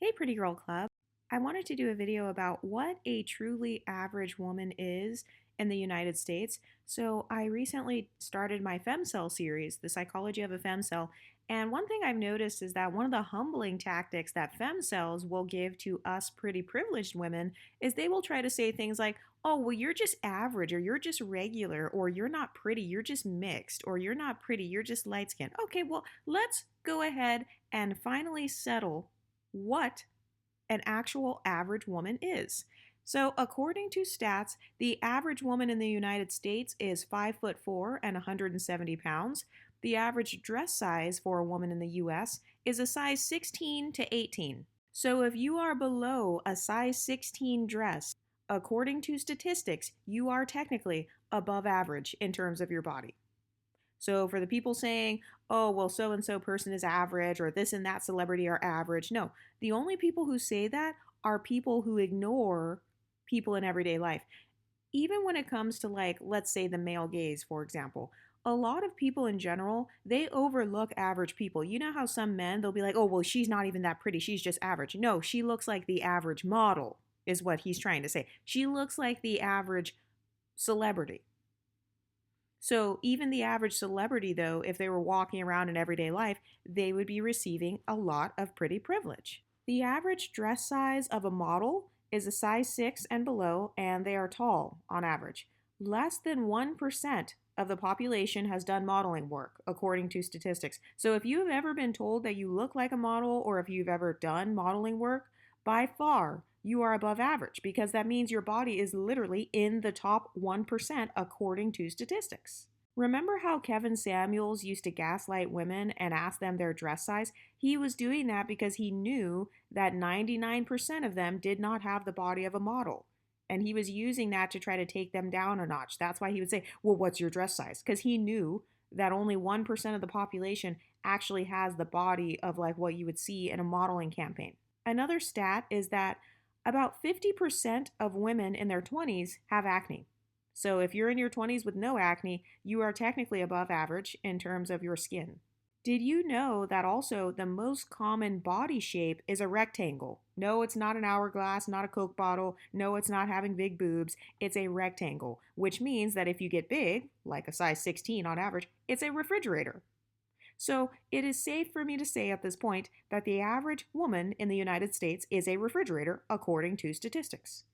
Hey, Pretty Girl Club. I wanted to do a video about what a truly average woman is in the United States. So, I recently started my femcell series, The Psychology of a Femcell. And one thing I've noticed is that one of the humbling tactics that femcells will give to us pretty privileged women is they will try to say things like, oh, well, you're just average, or you're just regular, or you're not pretty, you're just mixed, or you're not pretty, you're just light skinned. Okay, well, let's go ahead and finally settle what an actual average woman is. So, according to stats, the average woman in the United States is 5'4" and 170 pounds. The average dress size for a woman in the US is a size 16 to 18. So, if you are below a size 16 dress, according to statistics, you are technically above average in terms of your body. So for the people saying, oh, well, so and so person is average or this and that celebrity are average, no, the only people who say that are people who ignore people in everyday life. Even when it comes to, like, let's say the male gaze, for example, a lot of people in general, they overlook average people. You know how some men, they'll be like, oh, well, she's not even that pretty. She's just average. No, she looks like the average model, is what he's trying to say. She looks like the average celebrity. So even the average celebrity, though, if they were walking around in everyday life, they would be receiving a lot of pretty privilege. The average dress size of a model is a size 6 and below, and they are tall on average. Less than 1% of the population has done modeling work, according to statistics. So if you have ever been told that you look like a model or if you've ever done modeling work, by far you are above average because that means your body is literally in the top 1% according to statistics. Remember how Kevin Samuels used to gaslight women and ask them their dress size? He was doing that because he knew that 99% of them did not have the body of a model. And he was using that to try to take them down a notch. That's why he would say, well, what's your dress size? Because he knew that only 1% of the population actually has the body of like what you would see in a modeling campaign. Another stat is that about 50% of women in their 20s have acne. So if you're in your 20s with no acne, you are technically above average in terms of your skin. Did you know that also the most common body shape is a rectangle? No, it's not an hourglass, not a Coke bottle. No, it's not having big boobs. It's a rectangle, which means that if you get big, like a size 16 on average, it's a refrigerator. So it is safe for me to say at this point that the average woman in the United States is a refrigerator according to statistics.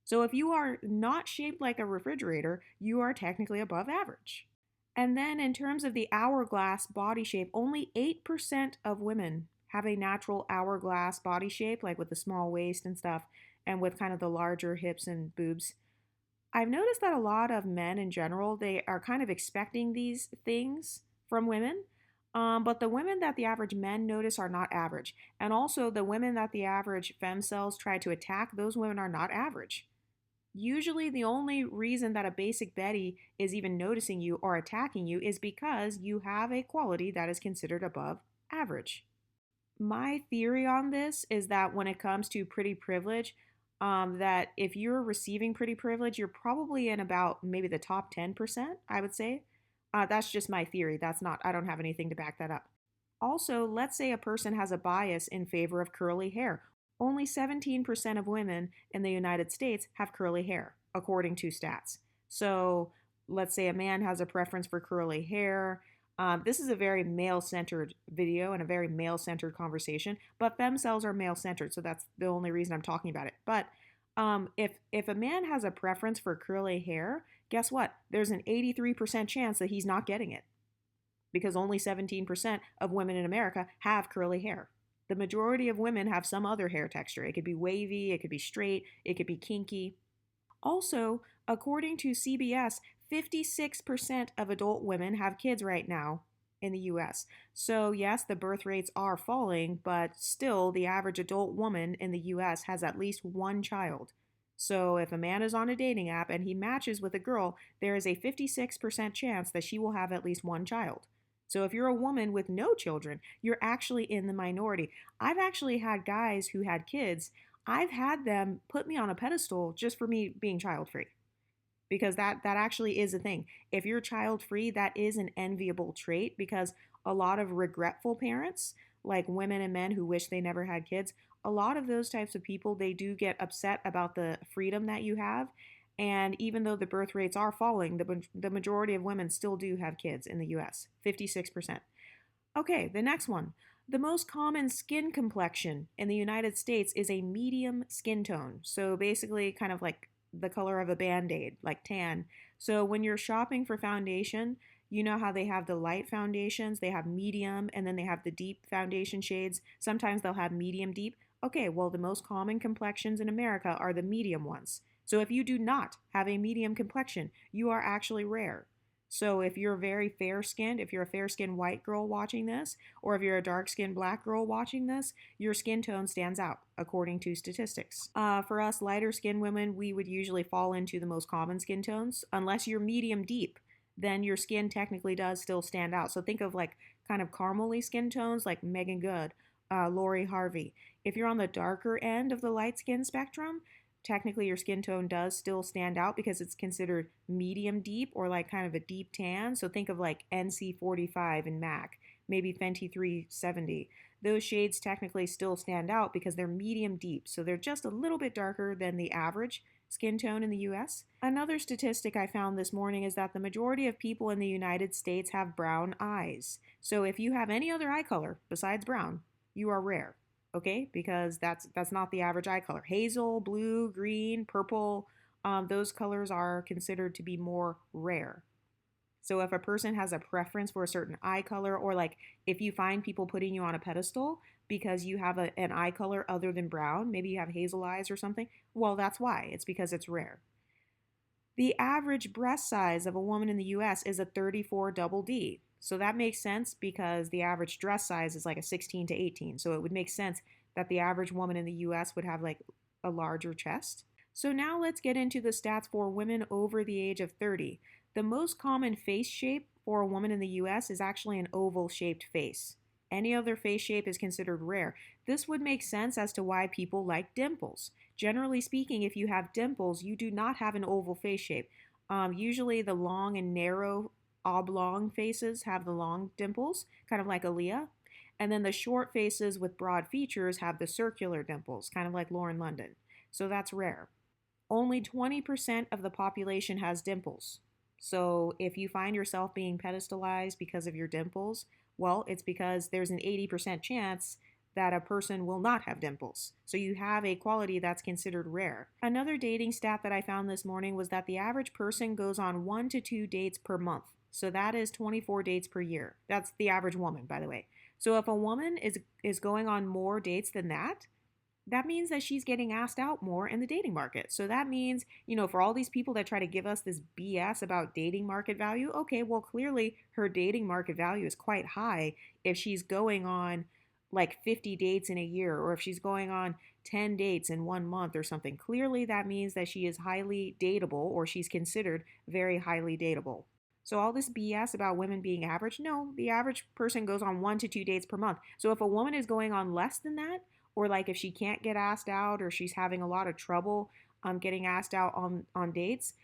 So if you are not shaped like a refrigerator, you are technically above average. And then in terms of the hourglass body shape, only 8% of women have a natural hourglass body shape, like with the small waist and stuff, and with kind of the larger hips and boobs. I've noticed that a lot of men in general, they are kind of expecting these things from women. But the women that the average men notice are not average. And also, the women that the average femcells try to attack, those women are not average. Usually, the only reason that a basic Betty is even noticing you or attacking you is because you have a quality that is considered above average. My theory on this is that when it comes to pretty privilege, that if you're receiving pretty privilege, you're probably in about maybe the top 10%, I would say. That's just my theory. I don't have anything to back that up. Also, let's say a person has a bias in favor of curly hair. Only 17% of women in the United States have curly hair, according to stats. So let's say a man has a preference for curly hair. This is a very male-centered video and a very male-centered conversation, but femcells are male-centered, so that's the only reason I'm talking about it. But if a man has a preference for curly hair, guess what? There's an 83% chance that he's not getting it because only 17% of women in America have curly hair. The majority of women have some other hair texture. It could be wavy, it could be straight, it could be kinky. Also, according to CBS, 56% of adult women have kids right now in the US. So, yes, the birth rates are falling, but still, the average adult woman in the US has at least one child. So, if a man is on a dating app and he matches with a girl, there is a 56% chance that she will have at least one child. So, if you're a woman with no children, you're actually in the minority. I've actually had guys who had kids, I've had them put me on a pedestal just for me being child free because that actually is a thing. If you're child free, that is an enviable trait because a lot of regretful parents, like women and men who wish they never had kids, a lot of those types of people, they do get upset about the freedom that you have. And even though the birth rates are falling, the majority of women still do have kids in the US, 56%. Okay, the next one. The most common skin complexion in the United States is a medium skin tone. So basically, kind of like the color of a band aid, like tan. So when you're shopping for foundation, you know how they have the light foundations, they have medium, and then they have the deep foundation shades. Sometimes they'll have medium deep. Okay, well, the most common complexions in America are the medium ones. So if you do not have a medium complexion, you are actually rare. So if you're very fair skinned, if you're a fair skinned white girl watching this, or if you're a dark skinned black girl watching this, your skin tone stands out according to statistics. For us lighter skinned women, we would usually fall into the most common skin tones. Unless you're medium deep, then your skin technically does still stand out. So think of like kind of caramely skin tones like Megan Good, Lori Harvey. If you're on the darker end of the light skin spectrum, technically your skin tone does still stand out because it's considered medium deep or like kind of a deep tan. So think of like NC45 and MAC, maybe Fenty 370. Those shades technically still stand out because they're medium deep. So they're just a little bit darker than the average skin tone in the US. Another statistic I found this morning is that the majority of people in the United States have brown eyes. So if you have any other eye color besides brown, you are rare. Okay, because that's not the average eye color. Hazel, blue, green, purple, those colors are considered to be more rare. So if a person has a preference for a certain eye color, or like if you find people putting you on a pedestal because you have an eye color other than brown, maybe you have hazel eyes or something, well, that's why. It's because it's rare. The average breast size of a woman in the US is a 34 double D. So that makes sense because the average dress size is like a 16 to 18. So it would make sense that the average woman in the US would have like a larger chest. So now let's get into the stats for women over the age of 30. The most common face shape for a woman in the US is actually an oval shaped face. Any other face shape is considered rare. This would make sense as to why people like dimples. Generally speaking, if you have dimples, you do not have an oval face shape. Usually the long and narrow oblong faces have the long dimples, kind of like Aaliyah. And then the short faces with broad features have the circular dimples, kind of like Lauren London. So that's rare. Only 20% of the population has dimples. So if you find yourself being pedestalized because of your dimples, well, it's because there's an 80% chance that a person will not have dimples. So you have a quality that's considered rare. Another dating stat that I found this morning was that the average person goes on 1 to 2 dates per month. So that is 24 dates per year. That's the average woman, by the way. So if a woman is going on more dates than that, that means that she's getting asked out more in the dating market. So that means, for all these people that try to give us this BS about dating market value, okay, well, clearly her dating market value is quite high if she's going on like 50 dates in a year, or if she's going on 10 dates in 1 month or something. Clearly that means that she is highly dateable, or she's considered very highly dateable. So all this BS about women being average, no, the average person goes on 1 to 2 dates per month. So if a woman is going on less than that, or like if she can't get asked out, or she's having a lot of trouble getting asked out on dates,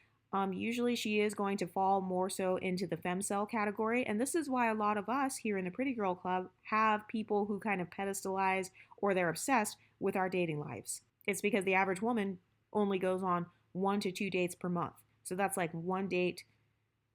usually she is going to fall more so into the femcel category. And this is why a lot of us here in the Pretty Girl Club have people who kind of pedestalize or they're obsessed with our dating lives. It's because the average woman only goes on 1 to 2 dates per month. So that's like 1 date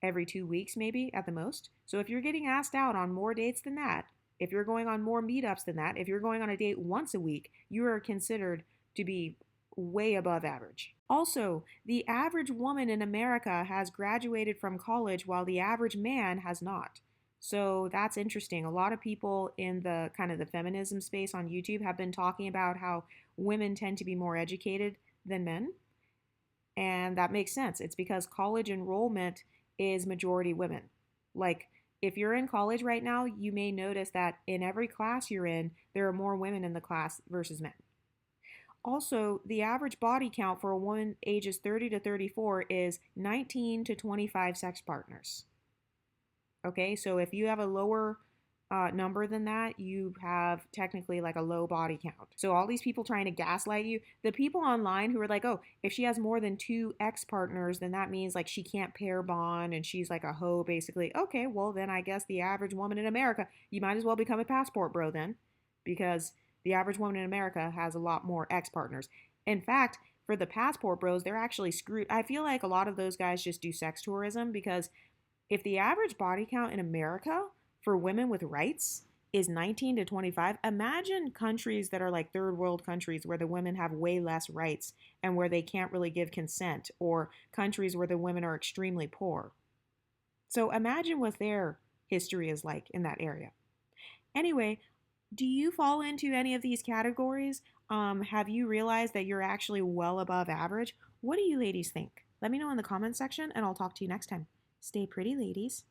every 2 weeks, maybe at the most. So if you're getting asked out on more dates than that, if you're going on more meetups than that, if you're going on a date once a week, you are considered to be way above average. Also, the average woman in America has graduated from college while the average man has not. So that's interesting. A lot of people in the kind of the feminism space on YouTube have been talking about how women tend to be more educated than men. And that makes sense. It's because college enrollment is majority women. Like, if you're in college right now, you may notice that in every class you're in, there are more women in the class versus men. Also, the average body count for a woman ages 30 to 34 is 19 to 25 sex partners. Okay, so if you have a lower number than that, you have technically like a low body count. So all these people trying to gaslight you, the people online who are like, oh, if she has more than 2 ex partners, then that means like she can't pair bond and she's like a hoe basically. Okay, well then I guess the average woman in America, you might as well become a passport bro then, because The average woman in America has a lot more ex partners. In fact, for the passport bros, they're actually screwed. I feel like a lot of those guys just do sex tourism because if the average body count in America for women with rights is 19 to 25, imagine countries that are like third world countries where the women have way less rights and where they can't really give consent, or countries where the women are extremely poor. So imagine what their history is like in that area. Anyway, do you fall into any of these categories? Have you realized that you're actually well above average? What do you ladies think? Let me know in the comments section and I'll talk to you next time. Stay pretty, ladies.